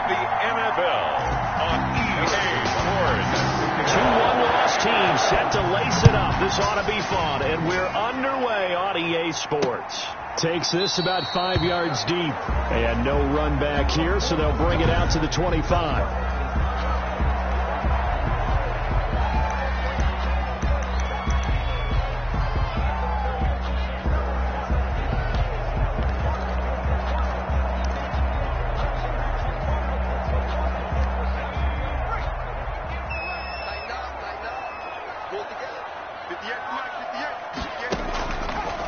the NFL on EA Sports. 2-1 loss team set to lace it up. This ought to be fun, and we're underway on EA Sports. Takes this about 5 yards deep, and no run back here, so they'll bring it out to the 25.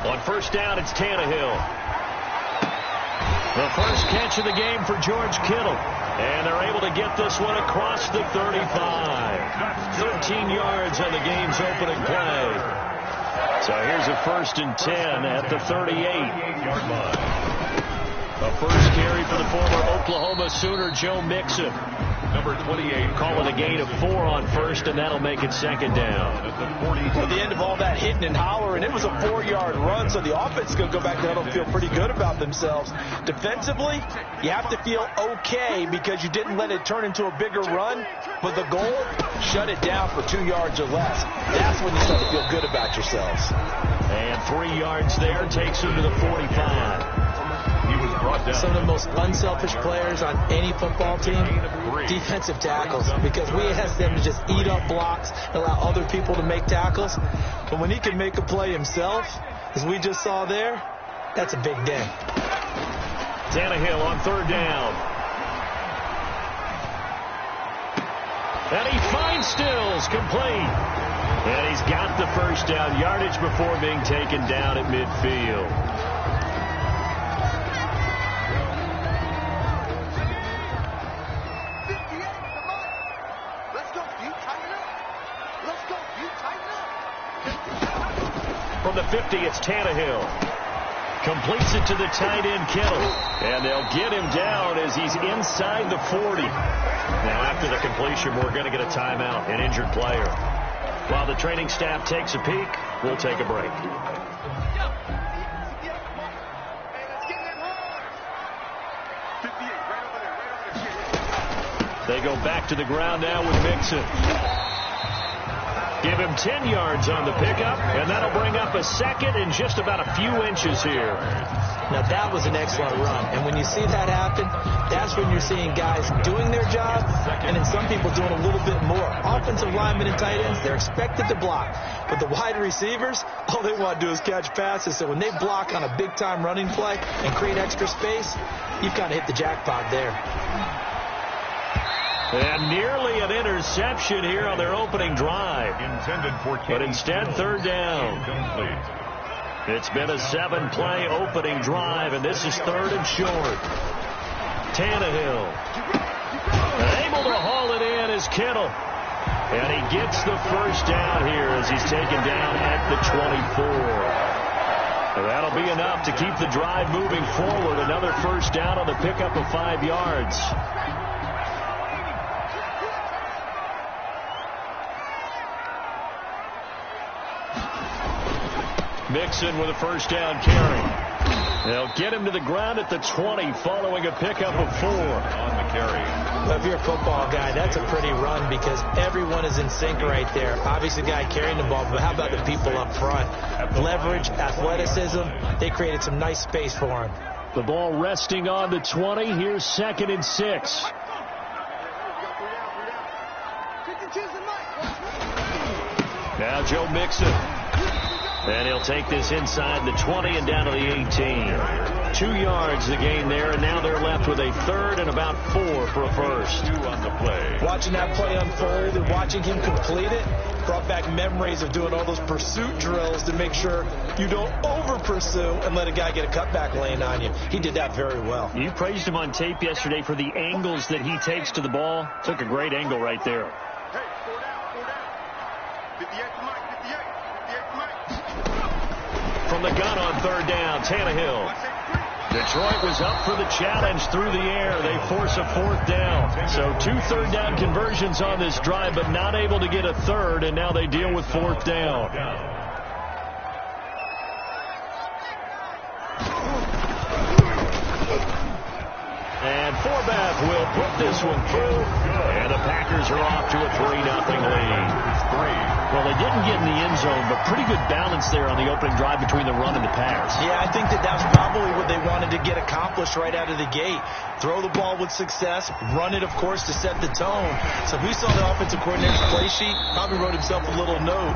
On first down, it's Tannehill. The first catch of the game for George Kittle. And they're able to get this one across the 35. 13 yards on the game's opening play. So here's a 1st and 10 at the 38-yard line. A first carry for the former Oklahoma Sooner, Joe Mixon. Number 28 calling a gain of 4 on first, and that'll make it 2nd down. At the end of all that hitting and hollering, it was a 4-yard run, so the offense is going to go back there and feel pretty good about themselves. Defensively, you have to feel okay because you didn't let it turn into a bigger run, but the goal, shut it down for 2 yards or less. That's when you start to feel good about yourselves. And 3 yards there takes him to the 45. Some of the most unselfish players on any football team, defensive tackles, because we ask them to just eat up blocks, allow other people to make tackles. But when he can make a play himself, as we just saw there, that's a big day. Tannehill on 3rd down. And he finds Stills, complete. And he's got the first down yardage before being taken down at midfield. From the 50, it's Tannehill. Completes it to the tight end, Kittle. And they'll get him down as he's inside the 40. Now, after the completion, we're going to get a timeout, an injured player. While the training staff takes a peek, we'll take a break. They go back to the ground now with Mixon. Give him 10 yards on the pickup, and that'll bring up a 2nd and just about a few inches here. Now, that was an excellent run, and when you see that happen, that's when you're seeing guys doing their job, and then some people doing a little bit more. Offensive linemen and tight ends, they're expected to block, but the wide receivers, all they want to do is catch passes, so when they block on a big-time running play and create extra space, you've kind of hit the jackpot there. And nearly an interception here on their opening drive. But instead, 3rd down. It's been a 7-play opening drive, and this is 3rd and short. Tannehill. Able to haul it in is Kittle. And he gets the first down here as he's taken down at the 24. That'll be enough to keep the drive moving forward. Another first down on the pickup of 5 yards. Mixon with a first down carry. They'll get him to the ground at the 20 following a pickup of 4 on the carry. Well, if you're a football guy, that's a pretty run because everyone is in sync right there. Obviously, the guy carrying the ball, but how about the people up front? Leverage, athleticism, they created some nice space for him. The ball resting on the 20. Here's 2nd and 6. Now Joe Mixon. And he'll take this inside the 20 and down to the 18. 2 yards the gain there, and now they're left with a 3rd and about 4 for a first. 2 on the play. Watching that play unfold and watching him complete it brought back memories of doing all those pursuit drills to make sure you don't over-pursue and let a guy get a cutback lane on you. He did that very well. You praised him on tape yesterday for the angles that he takes to the ball. Took a great angle right there. Hey, 4 down. 58 to Mike, 58 to Mike. From the gun on 3rd down, Tannehill. Detroit was up for the challenge through the air. They force a 4th down. So 2 3rd down conversions on this drive, but not able to get a 3rd, and now they deal with 4th down. And Forbath will put this one through. And the Packers are off to a 3-0 lead. Well, they didn't get in the end zone, but pretty good balance there on the opening drive between the run and the pass. Yeah, I think that's probably what they wanted to get accomplished right out of the gate. Throw the ball with success, run it, of course, to set the tone. So if we saw the offensive coordinator's play sheet, probably wrote himself a little note.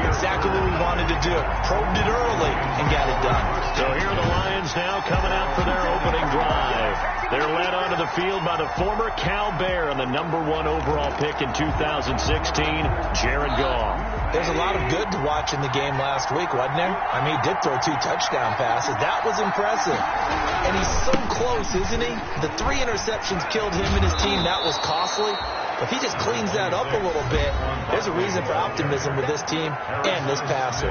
Exactly what we wanted to do. Probed it early and got it done. So here are the Lions now coming out for their opening drive. They're led onto the field by the former Cal Bear and the #1 overall pick in 2016, Jared Goff. There's a lot of good to watch in the game last week, wasn't there? I mean, he did throw 2 touchdown passes. That was impressive. And he's so close, isn't he? The 3 interceptions killed him and his team. That was costly. If he just cleans that up a little bit, there's a reason for optimism with this team and this passer.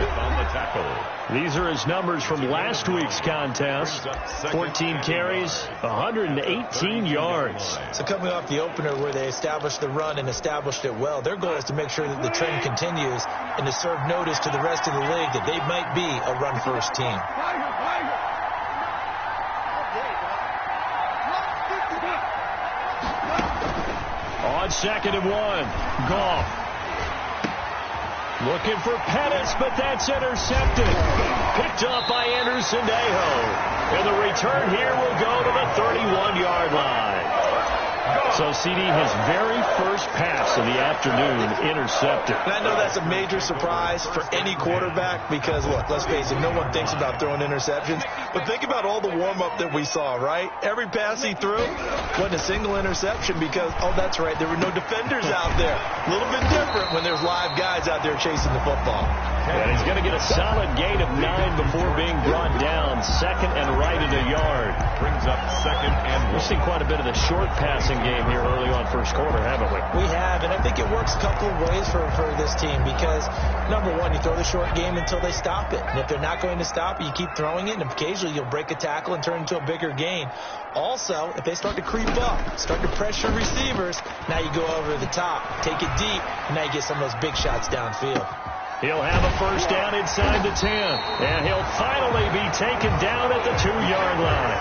These are his numbers from last week's contest. 14 carries, 118 yards. So coming off the opener where they established the run and established it well, their goal is to make sure that the trend continues and to serve notice to the rest of the league that they might be a run-first team. On 2nd and 1, Goff. Looking for Pettis, but that's intercepted. Picked up by Anderson-Dejo. And the return here will go to the 31-yard line. So CD, his very first pass of the afternoon intercepted. And I know that's a major surprise for any quarterback because, look, let's face it, no one thinks about throwing interceptions. But think about all the warm-up that we saw, right? Every pass he threw wasn't a single interception because, oh, that's right, there were no defenders out there. A little bit different when there's live guys out there chasing the football. And he's going to get a solid gain of 9 before being brought down. 2nd and right at a yard. Brings up 2nd and one. We've seen quite a bit of the short passing game here early on first quarter, haven't we? We have, and I think it works a couple of ways for this team because, number one, you throw the short game until they stop it. And if they're not going to stop it, you keep throwing it, and occasionally you'll break a tackle and turn it into a bigger gain. Also, if they start to creep up, start to pressure receivers, now you go over the top, take it deep, and now you get some of those big shots downfield. He'll have a first down inside the 10, and he'll finally be taken down at the 2-yard line.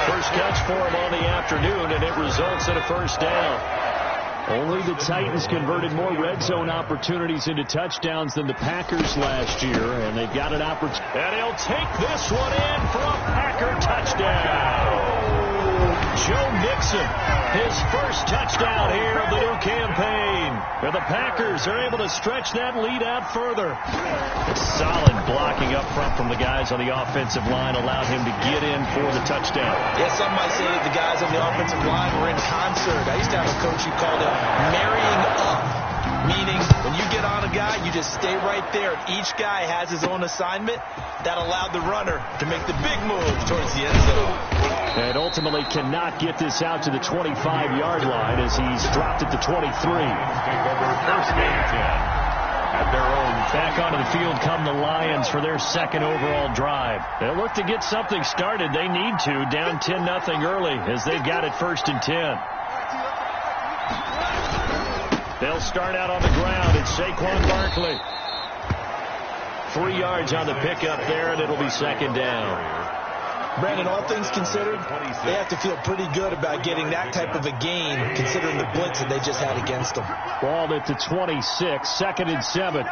First catch for him on the afternoon, and it results in a first down. Only the Titans converted more red zone opportunities into touchdowns than the Packers last year, and they've got an opportunity. And he'll take this one in for a Packer touchdown. Joe Mixon, his first touchdown here of the new campaign. And the Packers are able to stretch that lead out further. Solid blocking up front from the guys on the offensive line allowed him to get in for the touchdown. Yeah, some might say that the guys on the offensive line were in concert. I used to have a coach who called it marrying up, meaning when you get on a guy, you just stay right there. Each guy has his own assignment. That allowed the runner to make the big move towards the end zone. And ultimately cannot get this out to the 25-yard line as he's dropped at the 23. Take over first and 10 at their own. Back onto the field come the Lions for their 2nd overall drive. They'll look to get something started. They need to, down 10-0 early as they've got it 1st and 10. They'll start out on the ground. It's Saquon Barkley. 3 yards on the pickup there, and it'll be 2nd down. Brandon, all things considered, they have to feel pretty good about getting that type of a gain, considering the blitz that they just had against them. Ball at the 26, 2nd and 7.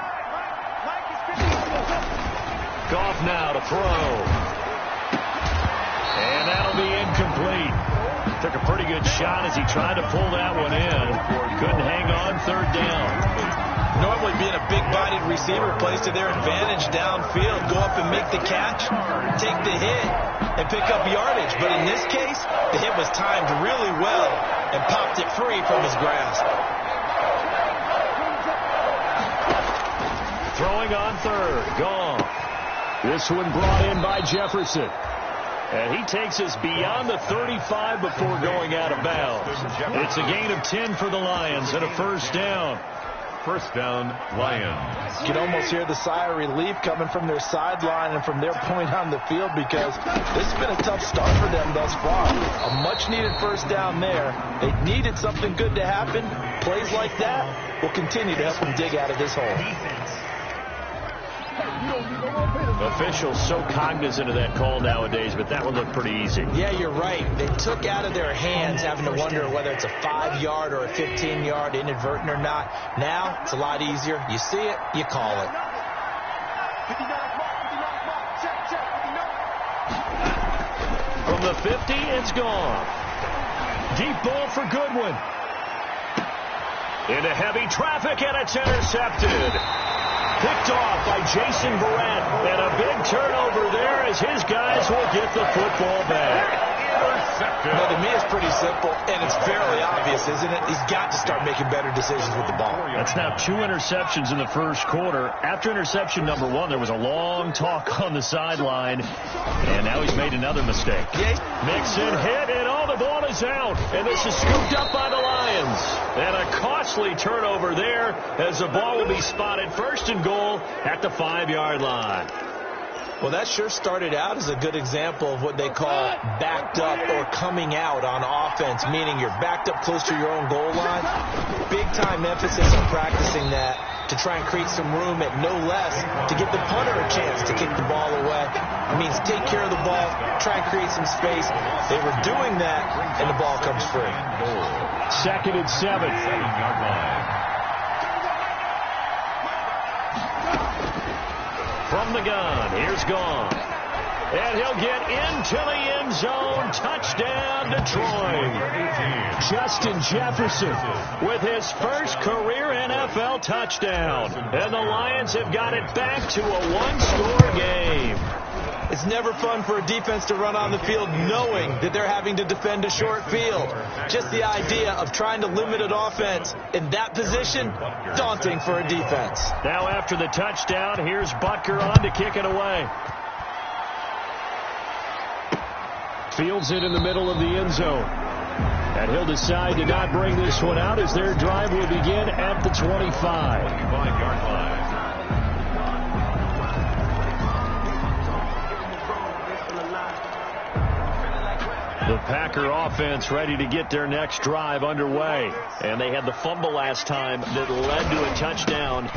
Goff now to throw. And that'll be incomplete. Took a pretty good shot as he tried to pull that one in. Couldn't hang on, 3rd down. Normally being a big-bodied receiver plays to their advantage downfield. Go up and make the catch, take the hit, and pick up yardage. But in this case, the hit was timed really well and popped it free from his grasp. Throwing on 3rd, gone. This one brought in by Jefferson. And he takes us beyond the 35 before going out of bounds. It's a gain of 10 for the Lions and a first down. First down, Lions. You can almost hear the sigh of relief coming from their sideline and from their point on the field because this has been a tough start for them thus far. A much-needed first down there. They needed something good to happen. Plays like that will continue to help them dig out of this hole. Officials so cognizant of that call nowadays, but that one looked pretty easy. Yeah, you're right. They took out of their hands having to wonder whether it's a 5-yard or a 15-yard, inadvertent or not. Now, it's a lot easier. You see it, you call it. From the 50, it's gone. Deep ball for Goodwin. Into heavy traffic, and it's intercepted. Picked off by Jason Barrett. And a big turnover there as his guys will get the football back. Well, to me, it's pretty simple, and it's fairly obvious, isn't it? He's got to start making better decisions with the ball. That's now 2 interceptions in the first quarter. After interception number 1, there was a long talk on the sideline, and now he's made another mistake. Mixon hit, and all the ball is out, and this is scooped up by the Lions. And a costly turnover there as the ball will be spotted first and goal at the 5-yard line. Well, that sure started out as a good example of what they call backed up or coming out on offense, meaning you're backed up close to your own goal line. Big-time emphasis on practicing that to try and create some room at no less to give the punter a chance to kick the ball away. It means take care of the ball, try and create some space. They were doing that, and the ball comes free. 2nd and 7. 7-yard line. From the gun, here's Gone. And he'll get into the end zone. Touchdown, Detroit. Justin Jefferson with his first career NFL touchdown. And the Lions have got it back to a 1-score game. It's never fun for a defense to run on the field knowing that they're having to defend a short field. Just the idea of trying to limit an offense in that position, daunting for a defense. Now after the touchdown, here's Butker on to kick it away. Fields it in the middle of the end zone. And he'll decide to not bring this one out as their drive will begin at the 25. 25-yard line. The Packer offense ready to get their next drive underway. And they had the fumble last time that led to a touchdown.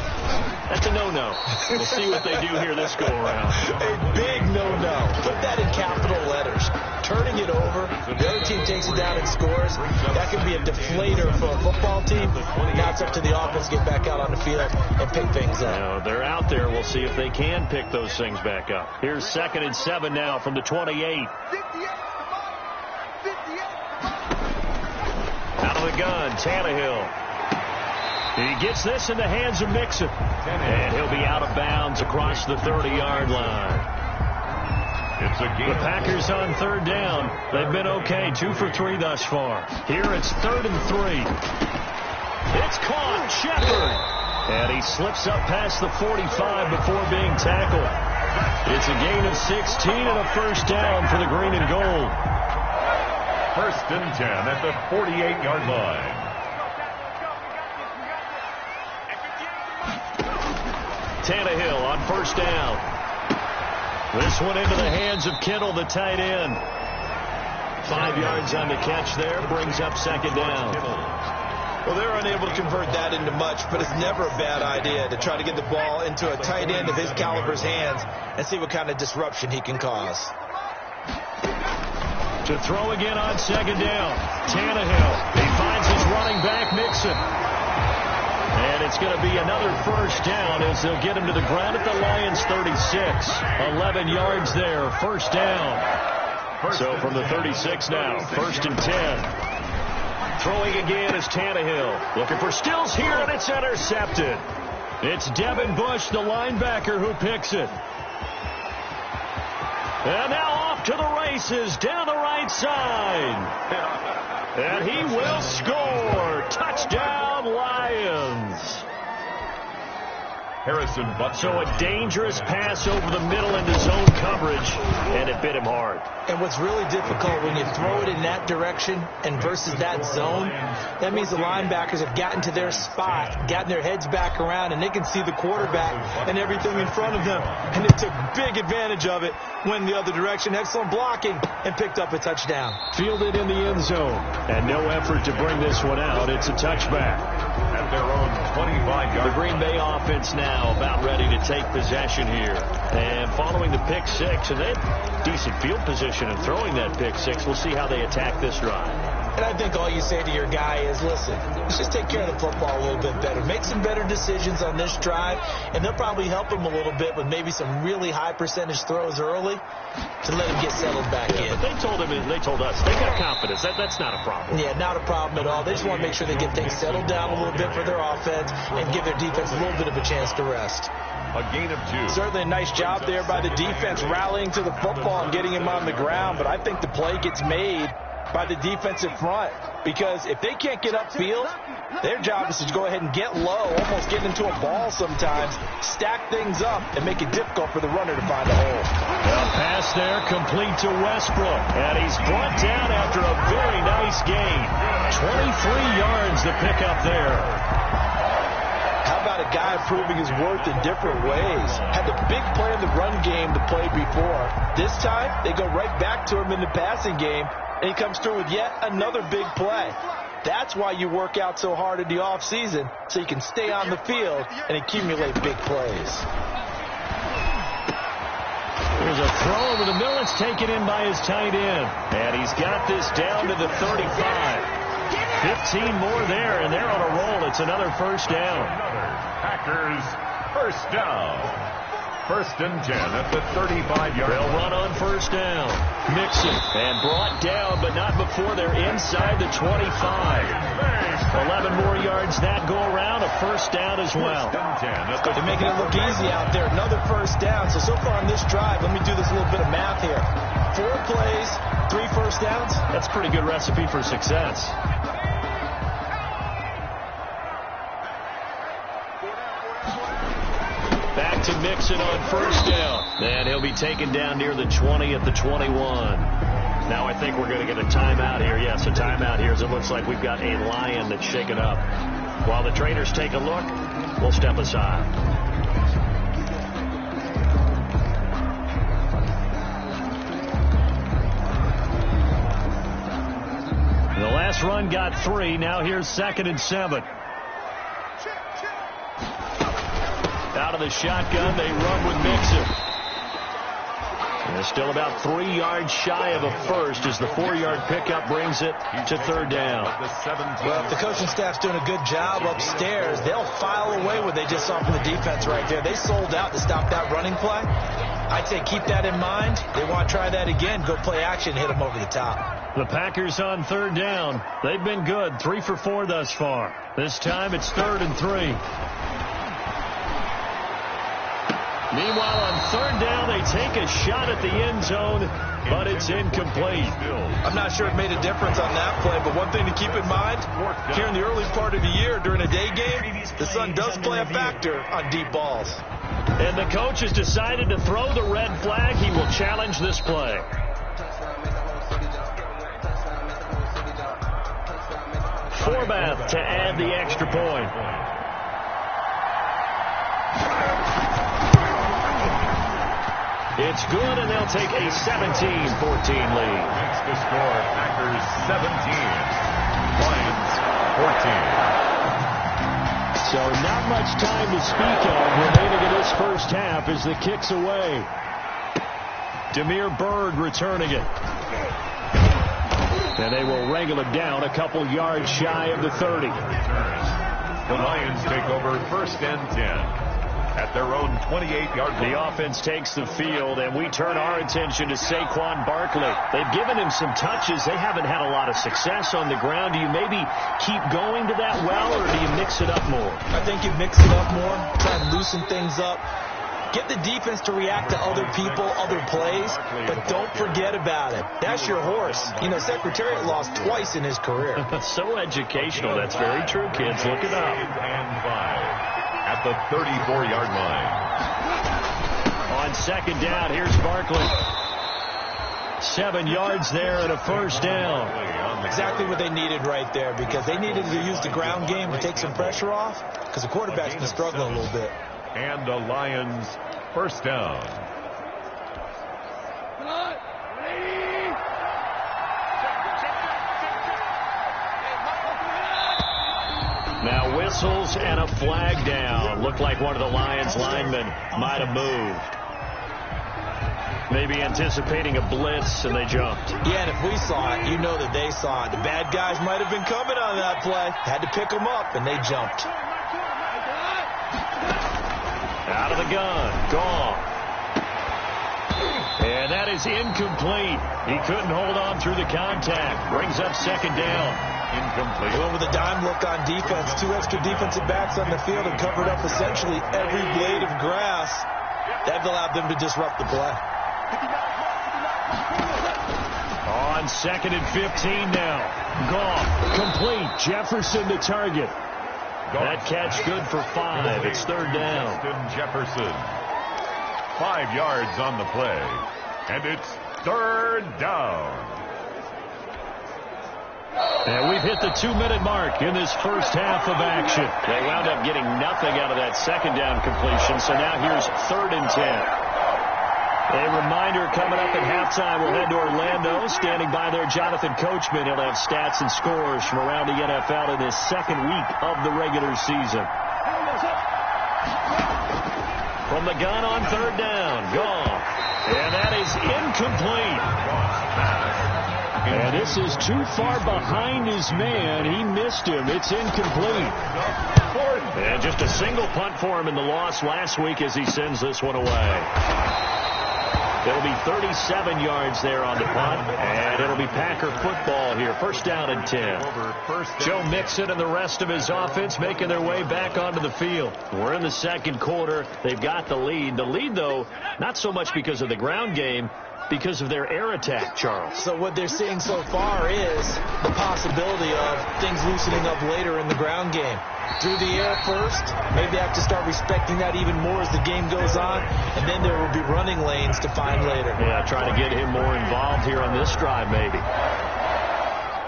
That's a no-no. We'll see what they do here this go-around. A big no-no. Put that in capital letters. Turning it over, the other team takes it down and scores. That could be a deflator for a football team. Now it's up to the offense to get back out on the field and pick things up. Now, they're out there. We'll see if they can pick those things back up. Here's 2nd and 7 now from the 28. Out of the gun, Tannehill. He gets this in the hands of Mixon. And he'll be out of bounds across the 30-yard line. The Packers on 3rd down. They've been okay, 2 for 3 thus far. Here it's 3rd and 3. It's caught, Shepard. And he slips up past the 45 before being tackled. It's a gain of 16 and a first down for the green and gold. 1st and 10 at the 48-yard line. Tannehill on 1st down. This one into the hands of Kittle, the tight end. 5 yards on the catch there, brings up 2nd down. Well, they're unable to convert that into much, but it's never a bad idea to try to get the ball into a tight end of his caliber's hands and see what kind of disruption he can cause. To throw again on 2nd down. Tannehill. He finds his running back, Mixon. And it's going to be another first down as they'll get him to the ground at the Lions' 36. 11 yards there, first down. So from the 36 now, 1st and 10. Throwing again is Tannehill. Looking for Stills here, and it's intercepted. It's Devin Bush, the linebacker, who picks it. And now off to the races down the right side. And he will score. Touchdown, Lions. Harrison Butker. So a dangerous pass over the middle into zone coverage, and it bit him hard. And what's really difficult when you throw it in that direction and versus that zone, that means the linebackers have gotten to their spot, gotten their heads back around, and they can see the quarterback and everything in front of them. And they took big advantage of it, went the other direction, excellent blocking, and picked up a touchdown. Fielded in the end zone, and no effort to bring this one out. It's a touchback. At their own 25-yard. The Green Bay offense now now about ready to take possession here. And following the pick six, and they had decent field position in throwing that pick six. We'll see how they attack this drive. And I think all you say to your guy is, listen, let's just take care of the football a little bit better. Make some better decisions on this drive, and they'll probably help him a little bit with maybe some really high percentage throws early to let him get settled back in. But they told us they got confidence. That's not a problem. Yeah, not a problem at all. They just want to make sure they get things settled down a little bit for their offense and give their defense a little bit of a chance to rest. A gain of 2. Certainly a nice job there by the defense rallying to the football and getting him on the ground, but I think the play gets made by the defensive front, because if they can't get upfield, their job is to go ahead and get low, almost get into a ball sometimes, stack things up, and make it difficult for the runner to find a hole. Well, pass there complete to Westbrook, and he's brought down after a very nice gain. 23 yards to pick up there. How about a guy proving his worth in different ways? Had the big play in the run game to play before. This time, they go right back to him in the passing game, and he comes through with yet another big play. That's why you work out so hard in the offseason, so you can stay on the field and accumulate big plays. There's a throw over the middle. It's taken in by his tight end. And he's got this down to the 35. 15 more there, and they're on a roll. It's another first down. Packers first down. First and 10 at the 35-yard line. They'll run on first down. Mixon, and brought down, but not before they're inside the 25. 11 more yards that go around. A first down as well. They're making it look easy out there. Another first down. So far on this drive, let me do this little bit of math here. 4 plays, 3 first downs. That's a pretty good recipe for success. Back to Mixon on first down. And he'll be taken down near the 20 at the 21. Now I think we're going to get a timeout here. Yes, a timeout here as it looks like we've got a Lion that's shaken up. While the traders take a look, we'll step aside. The last run got 3. Now here's 2nd and 7. Out of the shotgun, they run with Mixon. And they're still about 3 yards shy of a first as the 4-yard pickup brings it to 3rd down. Well, if the coaching staff's doing a good job upstairs, they'll file away what they just saw from the defense right there. They sold out to stop that running play. I'd say keep that in mind. They want to try that again, go play action, hit them over the top. The Packers on 3rd down. They've been good, 3 for 4 thus far. This time it's 3rd and 3. Meanwhile, on 3rd down, they take a shot at the end zone, but it's incomplete. I'm not sure it made a difference on that play, but one thing to keep in mind, here in the early part of the year during a day game, the sun does play a factor on deep balls. And the coach has decided to throw the red flag. He will challenge this play. Forbath to add the extra point. It's good, and they'll take a 17-14 lead. Makes the score Packers 17, Lions 14. So not much time to speak of remaining in this first half as the kick's away. Demir Bird returning it. And they will wrangle it down a couple yards shy of the 30. The Lions take over 1st and 10. At their own 28-yard line. The offense takes the field, and we turn our attention to Saquon Barkley. They've given him some touches. They haven't had a lot of success on the ground. Do you maybe keep going to that well, or do you mix it up more? I think you mix it up more, try and loosen things up. Get the defense to react to other people, other plays, but don't forget about it. That's your horse. You know, Secretariat lost twice in his career. So educational. That's very true, kids. Look it up. And 5. At the 34-yard line. On 2nd down, here's Barkley. 7 yards there and a first down. Exactly what they needed right there, because they needed to use the ground game to take some pressure off, because the quarterback's been struggling a little bit. And the Lions first down. Now whistles and a flag down. Looked like one of the Lions linemen might have moved. Maybe anticipating a blitz, and they jumped. Yeah, and if we saw it, you know that they saw it. The bad guys might have been coming on that play. Had to pick them up, and they jumped. Out of the gun. Gone. And that is incomplete. He couldn't hold on through the contact. Brings up second down. Incomplete. Well, with a dime look on defense, 2 extra defensive backs on the field and covered up essentially every blade of grass. That allowed them to disrupt the play. On 2nd and 15 now. Goff, complete. Jefferson to target. That catch good for 5. It's 3rd down. Jefferson. 5 yards on the play. And it's 3rd down. And we've hit the 2-minute mark in this first half of action. They wound up getting nothing out of that second down completion, so now here's 3rd and 10. A reminder, coming up at halftime, we'll head to Orlando. Standing by there, Jonathan Coachman. He'll have stats and scores from around the NFL in this second week of the regular season. From the gun on 3rd down. Gone. And that is incomplete. And this is too far behind his man. He missed him. It's incomplete. And just a single punt for him in the loss last week as he sends this one away. It'll be 37 yards there on the punt, and it'll be Packer football here. 1st down and 10. Joe Mixon and the rest of his offense making their way back onto the field. We're in the second quarter. They've got the lead. The lead, though, not so much because of the ground game, because of their air attack, Charles. So what they're seeing so far is the possibility of things loosening up later in the ground game. Through the air first, maybe they have to start respecting that even more as the game goes on, and then there will be running lanes to find later. Yeah, trying to get him more involved here on this drive, maybe.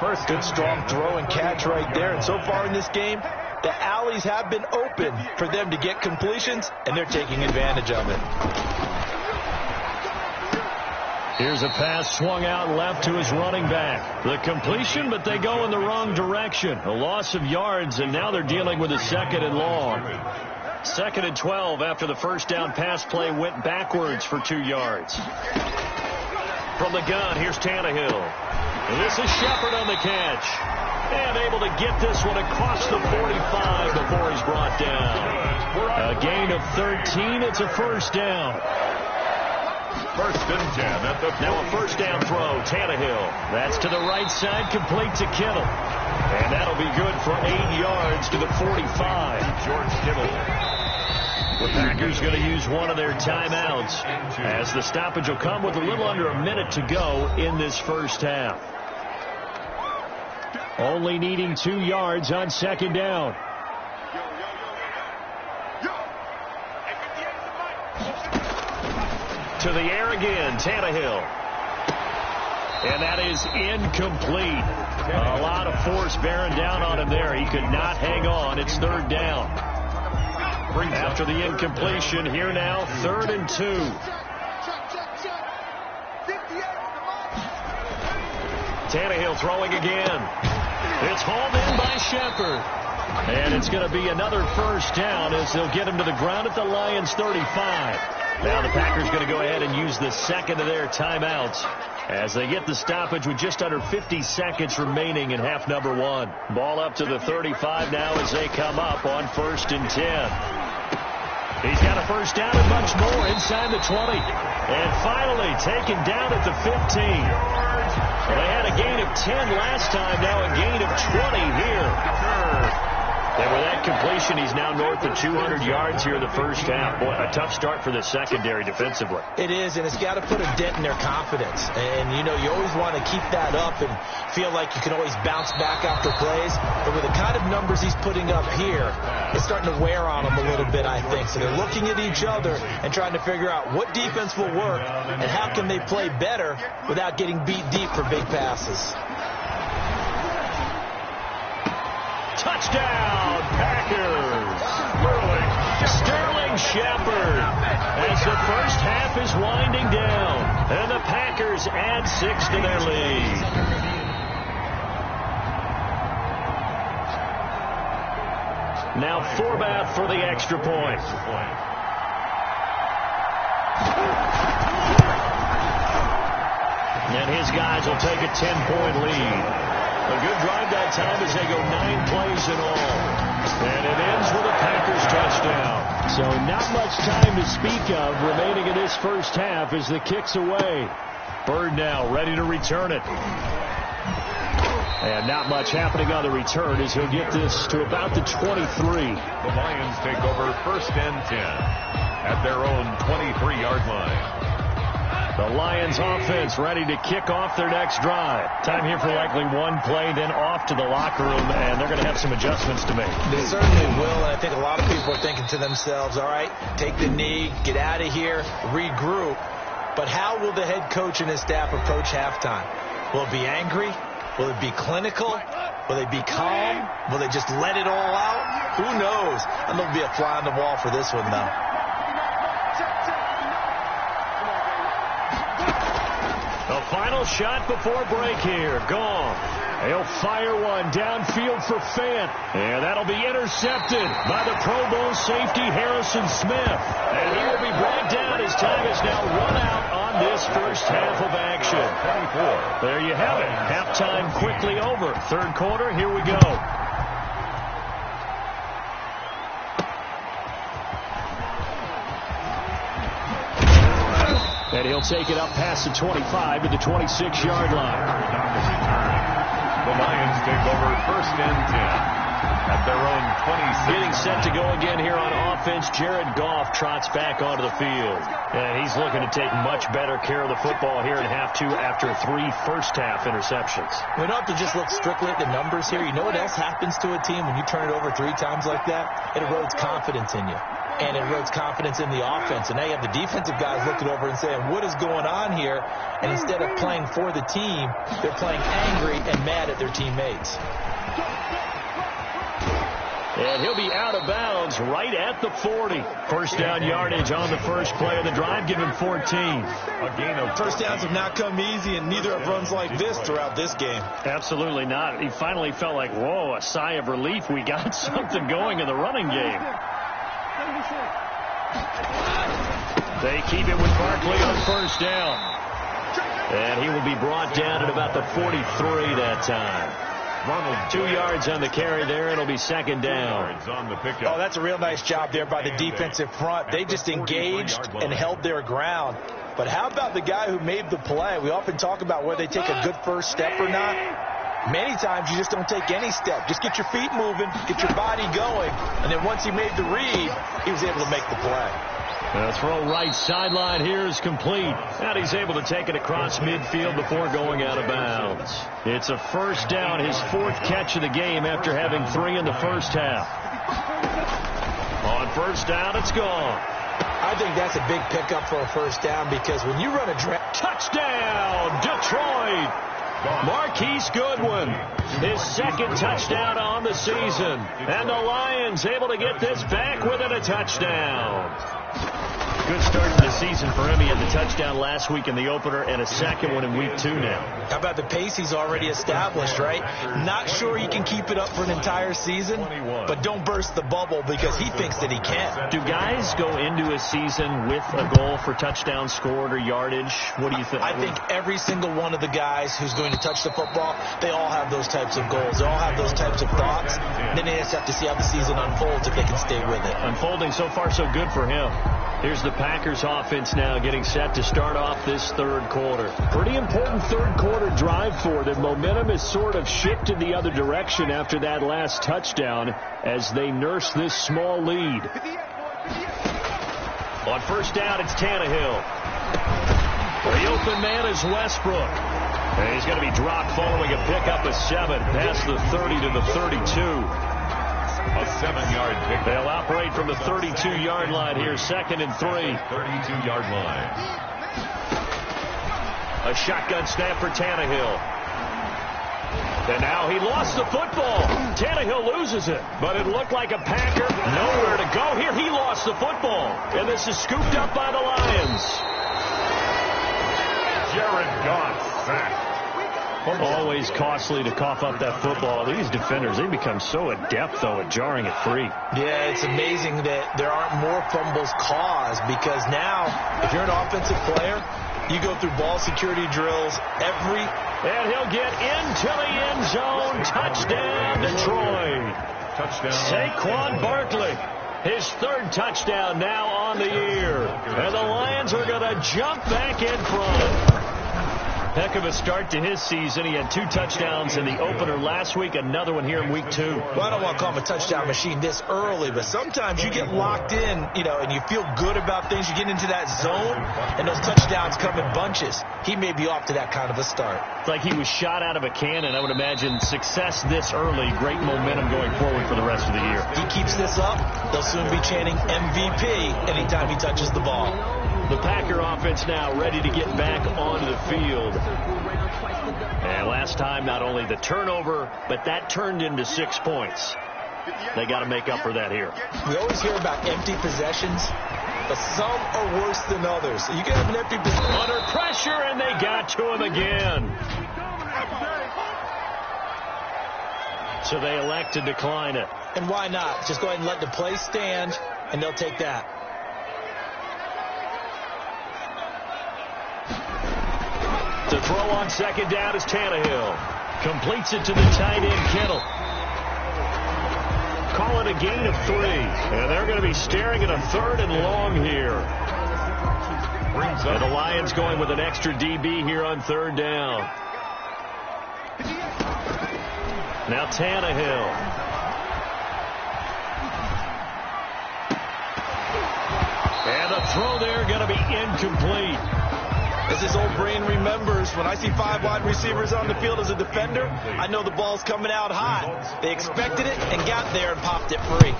First, good strong throw and catch right there, and so far in this game, the alleys have been open for them to get completions, and they're taking advantage of it. Here's a pass swung out left to his running back. The completion, but they go in the wrong direction. A loss of yards, and now they're dealing with a 2nd and long. 2nd and 12 after the first down pass play went backwards for 2 yards. From the gun, here's Tannehill. And this is Shepard on the catch. And able to get this one across the 45 before he's brought down. A gain of 13. It's a 1st down. 1st and 10 at the now a 1st down throw. Tannehill. That's to the right side, complete to Kittle. And that'll be good for 8 yards to the 45. George Kittle. The Packers going to use one of their timeouts as the stoppage will come with a little under a minute to go in this first half. Only needing 2 yards on 2nd down. To the air again, Tannehill. And that is incomplete. A lot of force bearing down on him there. He could not hang on. It's 3rd down. After the incompletion, here now, 3rd and 2. Tannehill throwing again. It's hauled in by Shepard. And it's going to be another 1st down as they'll get him to the ground at the Lions' 35. Now the Packers going to go ahead and use the 2nd of their timeouts as they get the stoppage with just under 50 seconds remaining in half number 1. Ball up to the 35 now as they come up on 1st and 10. He's got a 1st down and much more inside the 20. And finally taken down at the 15. They had a gain of 10 last time, now a gain of 20 here. And with that completion, he's now north of 200 yards here in the first half. Boy, a tough start for the secondary defensively. It is, and it's got to put a dent in their confidence. And, you know, you always want to keep that up and feel like you can always bounce back after plays. But with the kind of numbers he's putting up here, it's starting to wear on them a little bit, I think. So they're looking at each other and trying to figure out what defense will work and how can they play better without getting beat deep for big passes. Touchdown, Packers. Sterling Shepard as the first half is winding down. And the Packers add 6 to their lead. Now Forbath for the extra point. And his guys will take a 10-point lead. A good drive that time as they go 9 plays in all. And it ends with a Packers touchdown. So not much time to speak of remaining in this first half as the kick's away. Bird now ready to return it. And not much happening on the return as he'll get this to about the 23. The Lions take over 1st and 10 at their own 23-yard line. The Lions offense ready to kick off their next drive. Time here for likely one play, then off to the locker room, and they're going to have some adjustments to make. They certainly will, and I think a lot of people are thinking to themselves, all right, take the knee, get out of here, regroup. But how will the head coach and his staff approach halftime? Will it be angry? Will it be clinical? Will they be calm? Will they just let it all out? Who knows? And there'll be a fly on the wall for this one, though. The final shot before break here. Gone. He'll fire one downfield for Fant. And that'll be intercepted by the Pro Bowl safety Harrison Smith. And he will be brought down as time is now run out on this first half of action. 24. There you have it. Halftime quickly over. Third quarter, here we go. And he'll take it up past the 25 to the 26-yard line. The Lions take over 1st and 10 at their own 26. Getting set to go again here on offense. Jared Goff trots back onto the field. And he's looking to take much better care of the football here in half 2 after 3 first-half interceptions. We don't have to just look strictly at the numbers here. You know what else happens to a team when you turn it over 3 times like that? It erodes confidence in you. And it erodes confidence in the offense. And now you have the defensive guys looking over and saying, what is going on here? And instead of playing for the team, they're playing angry and mad at their teammates. And he'll be out of bounds right at the 40. First down yardage on the first play of the drive, give him 14. A gain of first downs have not come easy, and neither have runs like this throughout this game. Absolutely not. He finally felt like, whoa, a sigh of relief. We got something going in the running game. They keep it with Barkley on first down. And he will be brought down at about the 43 that time. 2 yards on the carry there. It'll be second down. Oh, that's a real nice job there by the defensive front. They just engaged and held their ground. But how about the guy who made the play? We often talk about whether they take a good first step or not. Many times you just don't take any step. Just get your feet moving, get your body going, and then once he made the read, he was able to make the play. The throw right sideline here is complete. And he's able to take it across midfield before going out of bounds. It's a first down, his 4th catch of the game after having 3 in the first half. On first down, it's gone. I think that's a big pickup for a first down because when you run a touchdown, Detroit! Marquise Goodwin, his 2nd touchdown on the season. And the Lions able to get this back within a touchdown. Good start to the season for him. He had the touchdown last week in the opener and a second one in week 2 now. How about the pace he's already established, right? Not sure he can keep it up for an entire season, but don't burst the bubble because he thinks that he can. Do guys go into a season with a goal for touchdown scored or yardage? What do you think? I think every single one of the guys who's going to touch the football, they all have those types of goals. They all have those types of thoughts. Then they just have to see how the season unfolds if they can stay with it. Unfolding so far so good for him. Here's the Packers offense now getting set to start off this third quarter. Pretty important third quarter drive for them. Momentum has sort of shifted the other direction after that last touchdown as they nurse this small lead. On first down, it's Tannehill. The open man is Westbrook. And he's going to be dropped following a pickup of 7 past the 30 to the 32. A 7-yard pick. They'll operate from the 32-yard line here, 2nd and 3. 32-yard line. A shotgun snap for Tannehill. And now he lost the football. Tannehill loses it, but it looked like a Packer. Nowhere to go here. He lost the football, and this is scooped up by the Lions. Jared Goff sacked. Always costly to cough up that football. These defenders, they become so adept, though, at jarring it free. Yeah, it's amazing that there aren't more fumbles caused, because now, if you're an offensive player, you go through ball security drills every... And he'll get into the end zone. Touchdown, Detroit. Touchdown. Saquon Barkley. His third touchdown now on the year. And the Lions are going to jump back in front. Heck of a start to his season. He had 2 touchdowns in the opener last week, another one here in week 2. Well, I don't want to call him a touchdown machine this early, but sometimes you get locked in, and you feel good about things. You get into that zone, and those touchdowns come in bunches. He may be off to that kind of a start. It's like he was shot out of a cannon. I would imagine success this early, great momentum going forward for the rest of the year. If he keeps this up, they'll soon be chanting MVP anytime he touches the ball. The Packer offense now ready to get back onto the field. And last time, not only the turnover, but that turned into 6 points. They got to make up for that here. We always hear about empty possessions, but some are worse than others. So you can have an empty possession. Under pressure, and they got to him again. So they elect to decline it. And why not? Just go ahead and let the play stand, and they'll take that. To throw on second down is Tannehill. Completes it to the tight end, Kittle. Call it a gain of 3. And they're going to be staring at a 3rd and long here. And the Lions going with an extra DB here on 3rd down. Now Tannehill. And the throw there going to be incomplete. As his old brain remembers, when I see 5 wide receivers on the field as a defender, I know the ball's coming out hot. They expected it and got there and popped it free.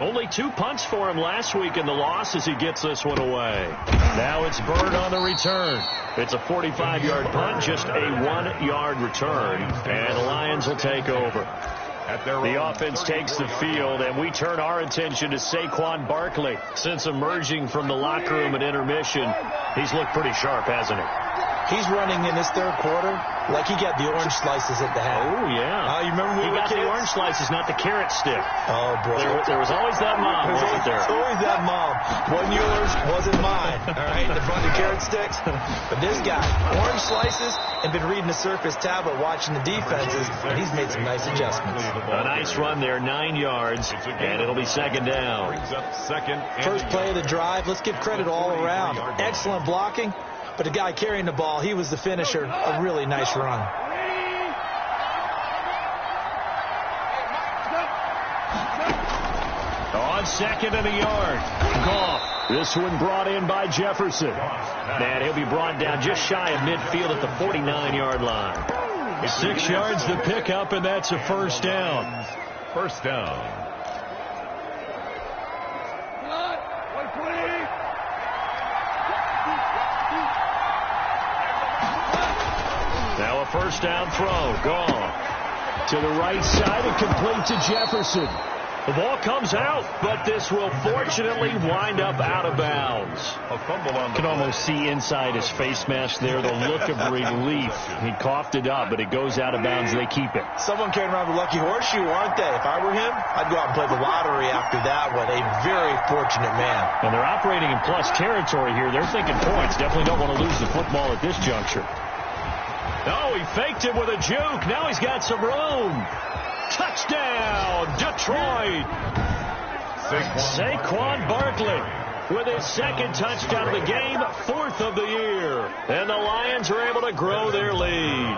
Only 2 punts for him last week in the loss as he gets this one away. Now it's Bird on the return. It's a 45-yard punt, just a 1-yard return. And the Lions will take over. The offense takes the field, and we turn our attention to Saquon Barkley. Since emerging from the locker room at intermission, he's looked pretty sharp, hasn't he? He's running in this 3rd quarter like he got the orange slices at the half. Oh, yeah. You remember he got kids? The orange slices, not the carrot stick. Oh, boy. There was always that mom, wasn't there? There's always that mom. Wasn't yours, wasn't mine. All right, the front of carrot sticks. But this guy, orange slices, and been reading the Surface tablet, watching the defenses, and he's made some nice adjustments. A nice run there, 9 yards, and it'll be 2nd down. First play of the drive, let's give credit all around. Excellent blocking, but the guy carrying the ball, he was the finisher. A really nice run. On 2nd and a yard. Goff. This one brought in by Jefferson. And he'll be brought down just shy of midfield at the 49-yard line. 6 yards to pick up, and that's a 1st down. 1st down. Now a 1st down throw. Goff to the right side and complete to Jefferson. The ball comes out, but this will fortunately wind up out of bounds. A fumble on the Can almost see inside his face mask there the look of relief. He coughed it up, but it goes out of bounds. They keep it. Someone carrying around the lucky horseshoe, aren't they? If I were him, I'd go out and play the lottery after that one. A very fortunate man. And they're operating in plus territory here. They're thinking points. Definitely don't want to lose the football at this juncture. Oh, he faked it with a juke. Now he's got some room. Touchdown, Detroit. Saquon Barkley with his 2nd touchdown of the game, 4th of the year. And the Lions are able to grow their lead.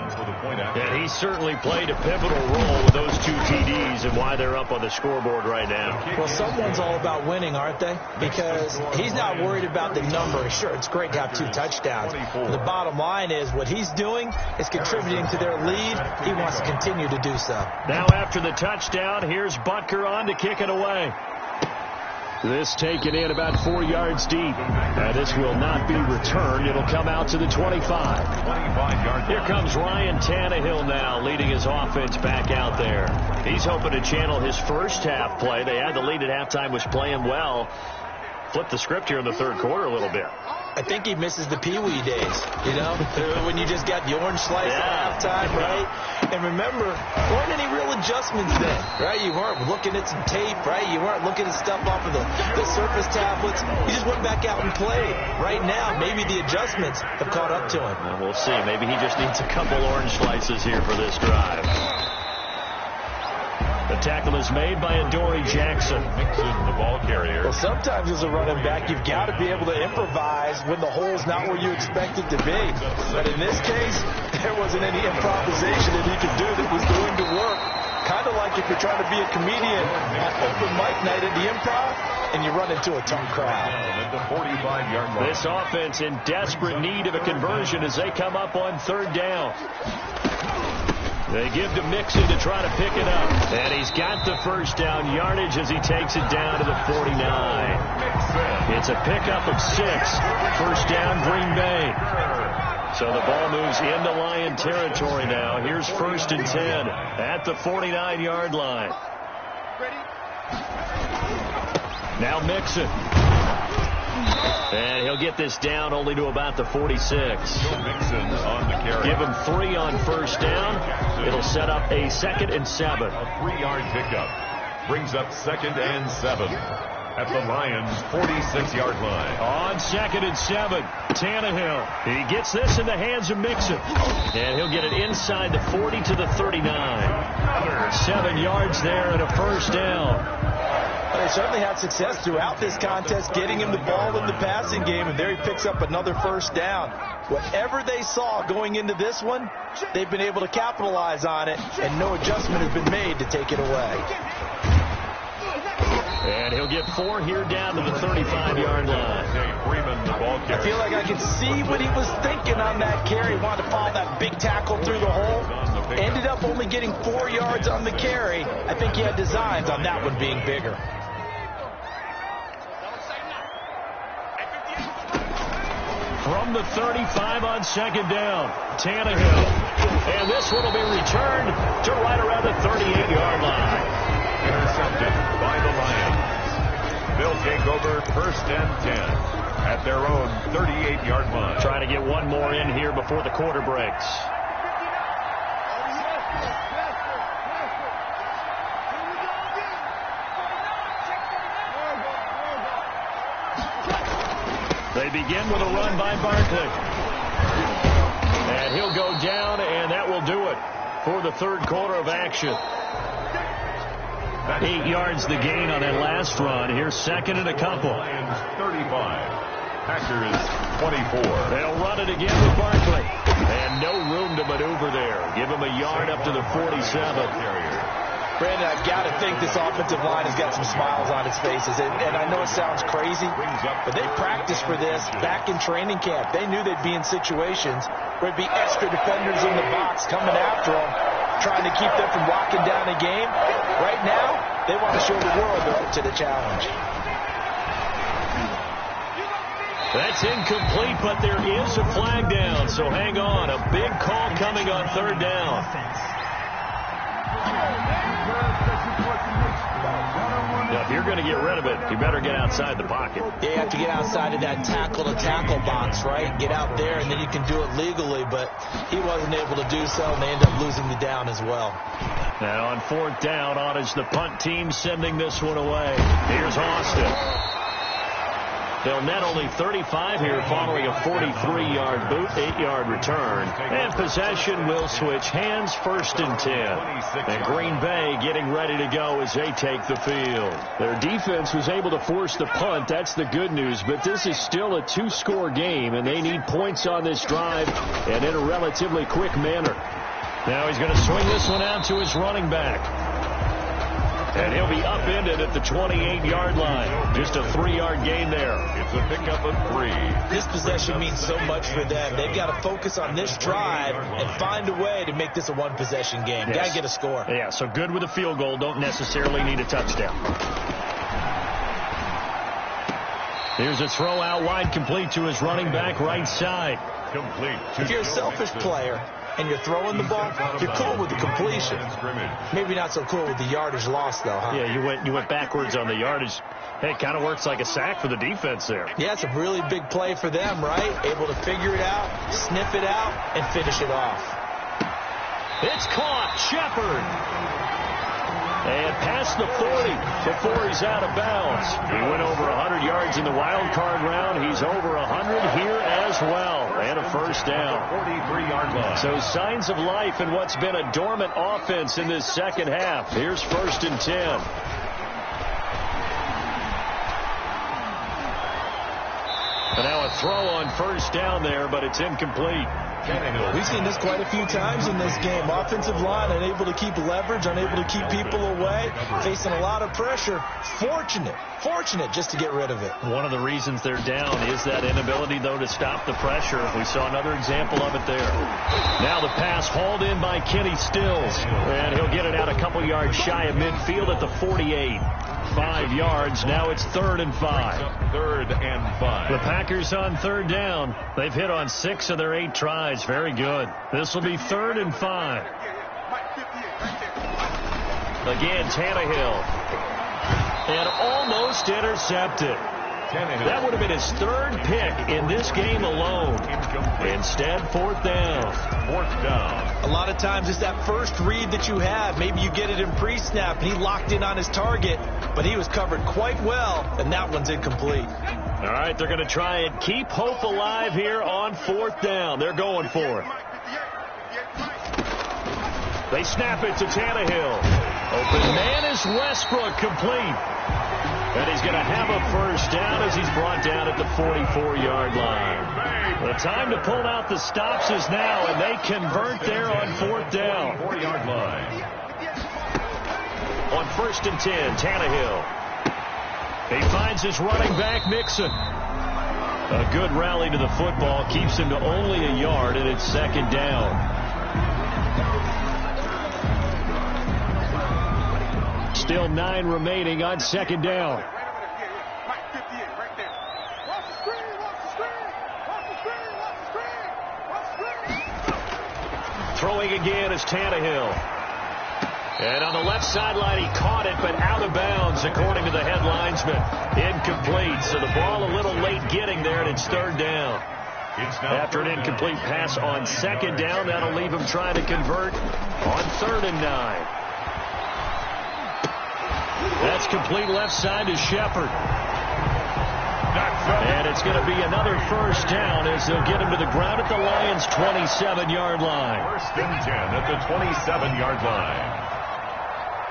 And he certainly played a pivotal role with those 2 TDs and why they're up on the scoreboard right now. Well, someone's all about winning, aren't they? Because he's not worried about the number. Sure, it's great to have 2 touchdowns. The bottom line is what he's doing is contributing to their lead. He wants to continue to do so. Now after the touchdown, here's Butker on to kick it away. This taken in about 4 yards deep. This will not be returned. It'll come out to the 25. Here comes Ryan Tannehill now leading his offense back out there. He's hoping to channel his first half play. They had the lead at halftime, was playing well. Flip the script here in the 3rd quarter a little bit. I think he misses the Pee-wee days, you know, when you just got the orange slice at halftime, right? And remember, there weren't any real adjustments then, right? You weren't looking at some tape, right? You weren't looking at stuff off of the surface tablets. You just went back out and played. Right now, maybe the adjustments have caught up to him. Well, we'll see. Maybe he just needs a couple orange slices here for this drive. The tackle is made by Adoree Jackson. Mixon, the ball carrier. Well, sometimes as a running back, you've got to be able to improvise when the hole's not where you expect it to be. But in this case, there wasn't any improvisation that he could do that was going to work. Kind of like if you're trying to be a comedian at open mic night at the Improv and you run into a tough crowd. At the 45-yard line. This offense in desperate need of a conversion as they come up on third down. They give to Mixon to try to pick it up. And he's got the first down yardage as he takes it down to the 49. It's a pickup of 6. First down, Green Bay. So the ball moves into Lion territory now. Here's 1st and 10 at the 49-yard line. Now Mixon. And he'll get this down only to about the 46. Mixon on the carry. Give him 3 on first down. It'll set up a 2nd and 7. A 3-yard pickup. Brings up 2nd and 7 at the Lions' 46-yard line. On 2nd and 7, Tannehill. He gets this in the hands of Mixon. And he'll get it inside the 40 to the 39. 7 yards there and a first down. They certainly had success throughout this contest getting him the ball in the passing game, and there he picks up another first down. Whatever they saw going into this one, they've been able to capitalize on it, and no adjustment has been made to take it away. And he'll get 4 here down to the 35-yard line. Freeman, the ball carrier. I feel like I can see what he was thinking on that carry. Wanted to follow that big tackle through the hole. Ended up only getting 4 yards on the carry. I think he had designs on that one being bigger. From the 35 on 2nd down, Tannehill. And this one will be returned to right around the 38-yard line. Intercepted by the Lions. They'll take over 1st and 10 at their own 38-yard line. Trying to get one more in here before the quarter breaks. They begin with a run by Barkley. And he'll go down, and that will do it for the third quarter of action. 8 yards the gain on that last run. Here's 2nd and a couple. Lions 35. Packers 24. They'll run it again with Barkley. And no room to maneuver there. Give him a yard up to the 47. Brandon, I've got to think this offensive line has got some smiles on its faces. And I know it sounds crazy, but they practiced for this back in training camp. They knew they'd be in situations where there'd be extra defenders in the box coming after them, trying to keep them from locking down a game. Right now, they want to show the world they're up to the challenge. That's incomplete, but there is a flag down, so hang on. A big call coming on third down. Now, if you're going to get rid of it, you better get outside the pocket. Yeah, you have to get outside of that tackle-to-tackle box, right? Get out there, and then you can do it legally, but he wasn't able to do so, and they end up losing the down as well. Now on 4th down, on is the punt team sending this one away. Here's Austin. They'll net only 35 here following a 43-yard boot, 8-yard return. And possession will switch hands, 1st and 10. And Green Bay getting ready to go as they take the field. Their defense was able to force the punt. That's the good news. But this is still a 2-score game, and they need points on this drive and in a relatively quick manner. Now he's going to swing this one out to his running back. And he'll be upended at the 28-yard line. Just a 3-yard gain there. It's a pickup of 3. This possession means so much for them. They've got to focus on this drive and find a way to make this a one-possession game. Yes. Got to get a score. Yeah, so good with a field goal. Don't necessarily need a touchdown. Here's a throw out wide, complete to his running back right side. Complete. If you're a selfish player, and you're throwing the ball, you're cool with the completion. Maybe not so cool with the yardage loss, though, huh? Yeah, you went backwards on the yardage. Hey, it kind of works like a sack for the defense there. Yeah, it's a really big play for them, right? Able to figure it out, sniff it out, and finish it off. It's caught. Shepard. And past the 40 before he's out of bounds. He went over 100 yards in the wild card round. He's over 100 here as well. And a first down. 43-yard line. So signs of life in what's been a dormant offense in this second half. Here's 1st and 10. And now a throw on first down there, but it's incomplete. We've seen this quite a few times in this game. Offensive line unable to keep leverage, unable to keep people away, facing a lot of pressure. Fortunate just to get rid of it. One of the reasons they're down is that inability, though, to stop the pressure. We saw another example of it there. Now the pass hauled in by Kenny Stills, and he'll get it out a couple yards shy of midfield at the 48. 5 yards. Now it's 3rd and 5. 3rd and 5. The Packers on 3rd down. They've hit on 6 of their 8 tries. Very good. This will be 3rd and 5. Again, Tannehill. And almost intercepted. That would have been his 3rd pick in this game alone. Instead, 4th down. 4th down. A lot of times it's that first read that you have. Maybe you get it in pre-snap, and he locked in on his target, but he was covered quite well, and that one's incomplete. All right, they're going to try and keep hope alive here on 4th down. They're going for it. They snap it to Tannehill. Open man is Westbrook, complete. And he's going to have a first down as he's brought down at the 44-yard line. The time to pull out the stops is now, and they convert there on 4th down. 4-yard line. On 1st and 10, Tannehill. He finds his running back, Mixon. A good rally to the football keeps him to only a yard, and it's 2nd down. Still 9 remaining on 2nd down. Throwing again is Tannehill. And on the left sideline, he caught it, but out of bounds, according to the head linesman. Incomplete. So the ball a little late getting there, and it's 3rd down. After an incomplete pass on 2nd down, that'll leave him trying to convert on 3rd and 9. That's complete left side to Shepard. And it's going to be another first down as they'll get him to the ground at the Lions' 27-yard line. 1st and 10 at the 27-yard line.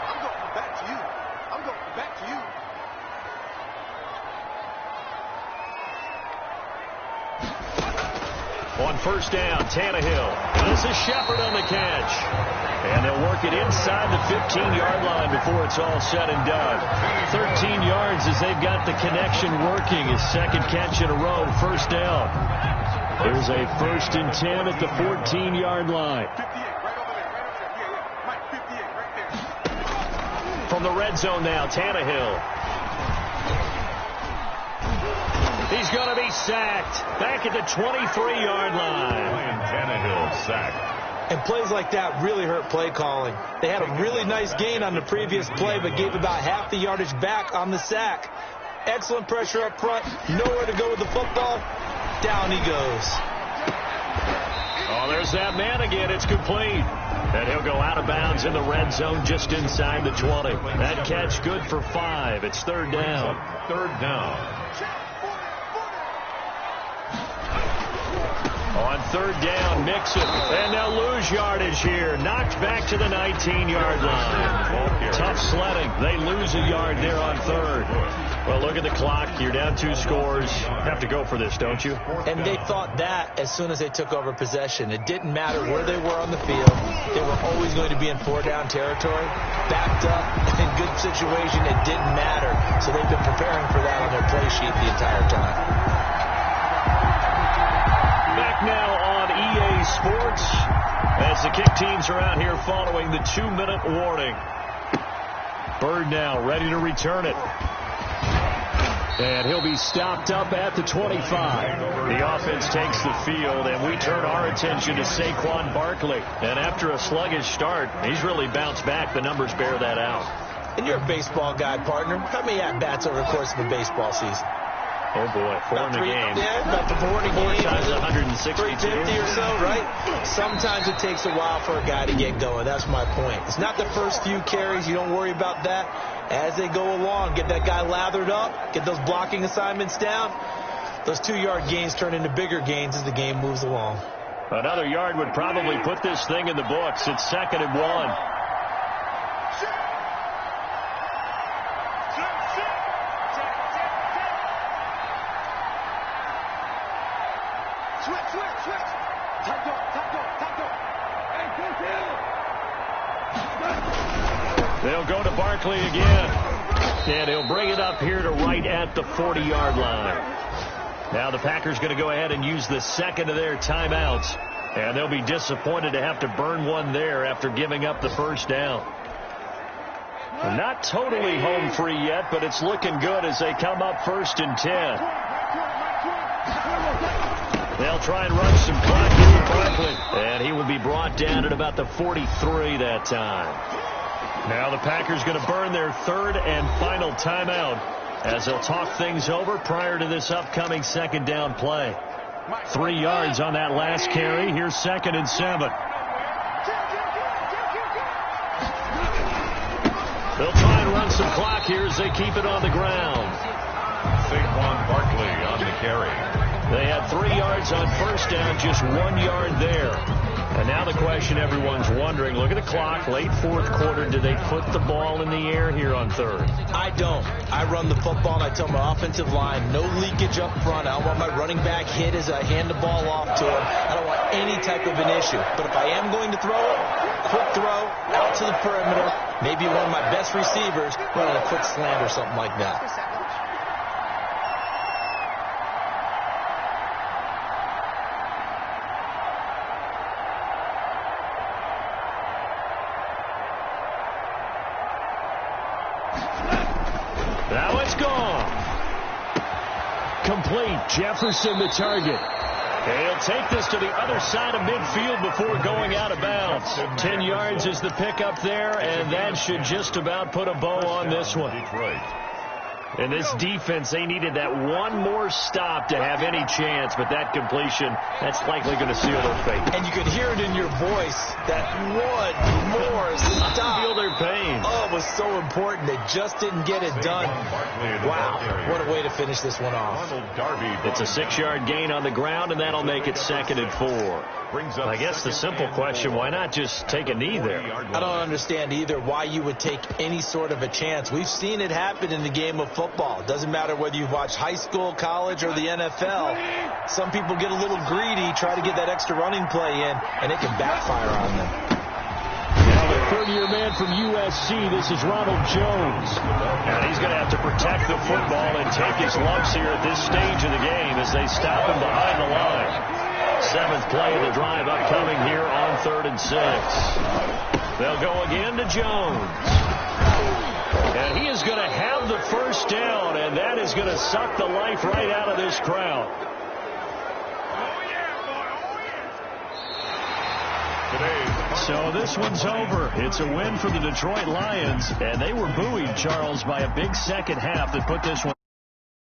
I'm going back to you. On 1st down, Tannehill. This is Shepard on the catch. And they'll work it inside the 15-yard line before it's all said and done. 13 yards as they've got the connection working. His 2nd catch in a row, 1st down. Here's a 1st and 10 at the 14-yard line. From the red zone now, Tannehill. He's going to be sacked back at the 23-yard line. Tannehill sacked. And plays like that really hurt play calling. They had a really nice gain on the previous play, but gave about half the yardage back on the sack. Excellent pressure up front. Nowhere to go with the football. Down he goes. Oh, there's that man again. It's complete. And he'll go out of bounds in the red zone just inside the 20. That catch good for 5. It's 3rd down. 3rd down. On 3rd down, Mixon. And they'll lose yardage here. Knocked back to the 19-yard line. Tough sledding. They lose a yard there on 3rd. Well, look at the clock. You're down 2 scores. Have to go for this, don't you? And they thought that as soon as they took over possession. It didn't matter where they were on the field. They were always going to be in 4-down territory. Backed up, in good situation, it didn't matter. So they've been preparing for that on their play sheet the entire time. Back now on EA Sports as the kick teams are out here following the 2-minute warning. Bird now ready to return it. And he'll be stopped up at the 25. The offense takes the field, and we turn our attention to Saquon Barkley. And after a sluggish start, he's really bounced back. The numbers bear that out. And you're a baseball guy, partner. How many at-bats over the course of a baseball season? Oh, boy, 4 in the game. Yeah, about the 4 in a 4 game. times 162. 350 or so, right? Sometimes it takes a while for a guy to get going. That's my point. It's not the first few carries. You don't worry about that. As they go along, get that guy lathered up, get those blocking assignments down. Those 2-yard gains turn into bigger gains as the game moves along. Another yard would probably put this thing in the books. It's 2nd and 1. They'll go to Barkley again. And he'll bring it up here to right at the 40-yard line. Now the Packers going to go ahead and use the second of their timeouts. And they'll be disappointed to have to burn one there after giving up the first down. Not totally home free yet, but it's looking good as they come up 1st and 10. They'll try and run some clock here with Barkley. And he will be brought down at about the 43 that time. Now the Packers going to burn their 3rd and final timeout as they'll talk things over prior to this upcoming 2nd down play. 3 yards on that last carry. Here's 2nd and 7. They'll try and run some clock here as they keep it on the ground. Saquon Barkley on the carry. They had 3 yards on first down, just 1 yard there. And now the question everyone's wondering, look at the clock, late 4th quarter, do they put the ball in the air here on 3rd? I don't. I run the football, and I tell my offensive line, no leakage up front. I don't want my running back hit as I hand the ball off to him. I don't want any type of an issue. But if I am going to throw it, quick throw, out to the perimeter, maybe one of my best receivers running a quick slant or something like that. Now it's gone. Complete. Jefferson the target. He'll take this to the other side of midfield before going out of bounds. 10 yards is the pickup there, and that should just about put a bow on this one. In this defense, they needed that one more stop to have any chance, but that completion, that's likely going to seal their fate. And you could hear it in your voice, that one more stop. Feel their pain. Oh, it was so important. They just didn't get it done. Wow, what a way to finish this one off. It's a 6-yard gain on the ground, and that'll make it 2nd and 4. I guess the simple question, why not just take a knee there? I don't understand either why you would take any sort of a chance. We've seen it happen in the game of football. It doesn't matter whether you've watched high school, college, or the NFL. Some people get a little greedy, try to get that extra running play in, and it can backfire on them. Now the 30-year man from USC, this is Ronald Jones. And he's going to have to protect the football and take his lumps here at this stage of the game as they stop him behind the line. 7th play of the drive upcoming here on 3rd and 6. They'll go again to Jones. And he is going to have the first down, and that is going to suck the life right out of this crowd. So this one's over. It's a win for the Detroit Lions, and they were buoyed, Charles, by a big second half that put this one.